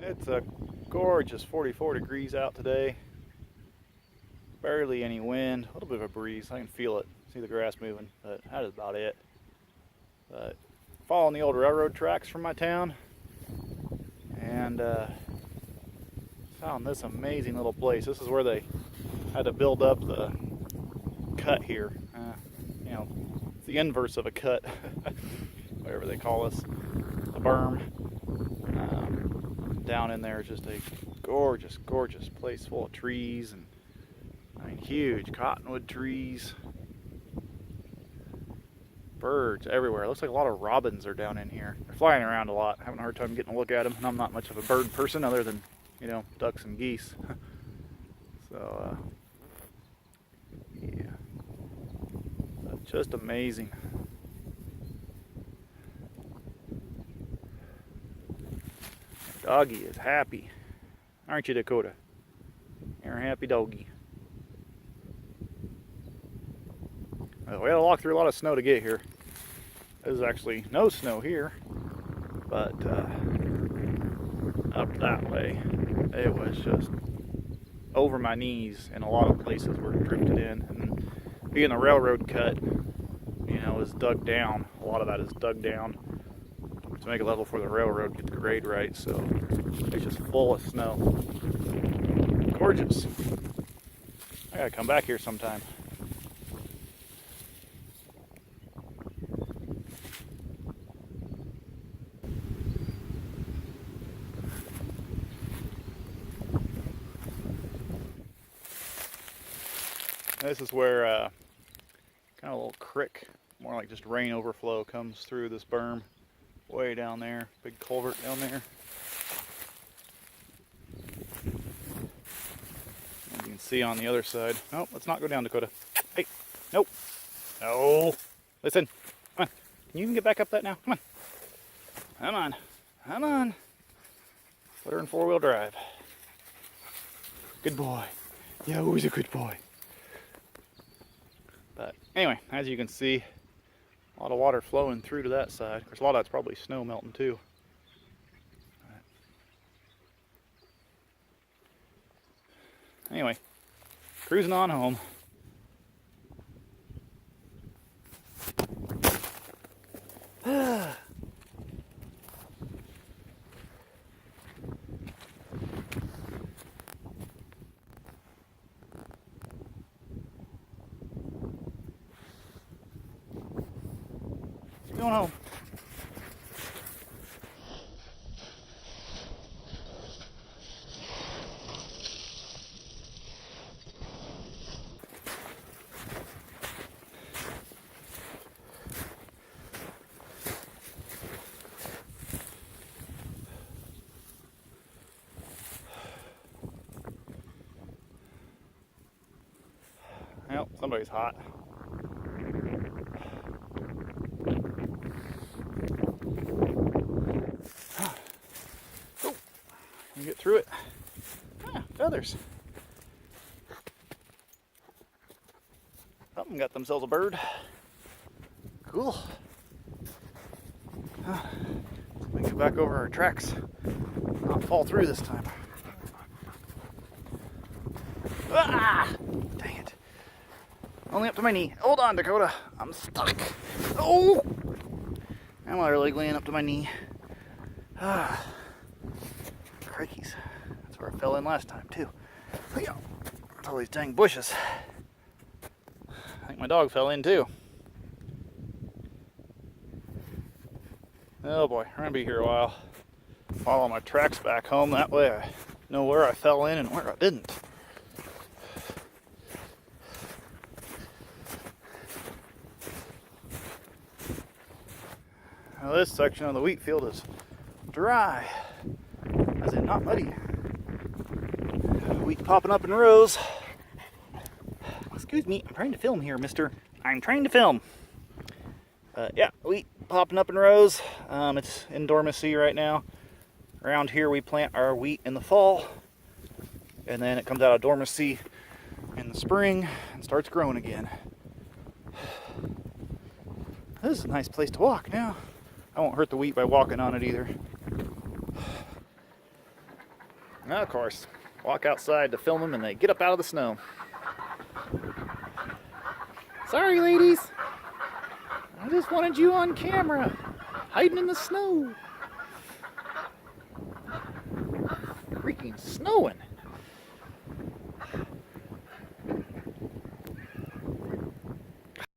It's a gorgeous 44 degrees out today. Barely any wind, a little bit of a breeze. I can feel it, see the grass moving, but that is about it. But following the old railroad tracks from my town, and found this amazing little place. This is where they had to build up the cut here. You know, it's the inverse of a cut, whatever they call us, the berm. Down in there is just a gorgeous, gorgeous place full of trees and huge cottonwood trees. Birds everywhere. It looks like a lot of robins are down in here. They're flying around a lot. Having a hard time getting a look at them. And I'm not much of a bird person other than, ducks and geese. So, yeah. But just amazing. Doggy is happy. Aren't you, Dakota? You're a happy doggy. Well, we had to walk through a lot of snow to get here. There's actually no snow here, but up that way, it was just over my knees in a lot of places where it drifted in. And being the railroad cut, is dug down. A lot of that is dug down to make it level for the railroad, get the grade right. So it's just full of snow. Gorgeous. I gotta come back here sometime. This is where kind of a little creek, more like just rain overflow, comes through this berm way down there. Big culvert down there. As you can see on the other side. Oh, let's not go down, Dakota. Hey, nope. No. Listen. Come on. Can you even get back up that now? Come on. Come on. Come on. Put her in four-wheel drive. Good boy. Yeah, always a good boy. But anyway, as you can see, a lot of water flowing through to that side. Of course, a lot of that's probably snow melting too. Anyway, cruising on home. Going home. Well, somebody's hot. Get through it. Ah, feathers. Something got themselves a bird. Cool. Let me get back over our tracks. Not fall through this time. Ah! Dang it. Only up to my knee. Hold on, Dakota. I'm stuck. Oh! I'm literally laying up to my knee. Ah. Crikeys. That's where I fell in last time too. It's all these dang bushes. I think my dog fell in too. Oh boy, we're gonna be here a while. Follow my tracks back home, that way I know where I fell in and where I didn't. Now this section of the wheat field is dry. As in not muddy. Wheat popping up in rows. Excuse me, I'm trying to film here, mister. I'm trying to film. Yeah, wheat popping up in rows. It's in dormancy right now. Around here we plant our wheat in the fall. And then it comes out of dormancy in the spring and starts growing again. This is a nice place to walk now. I won't hurt the wheat by walking on it either. Now, of course, walk outside to film them and they get up out of the snow. Sorry, ladies. I just wanted you on camera, hiding in the snow. Freaking snowing.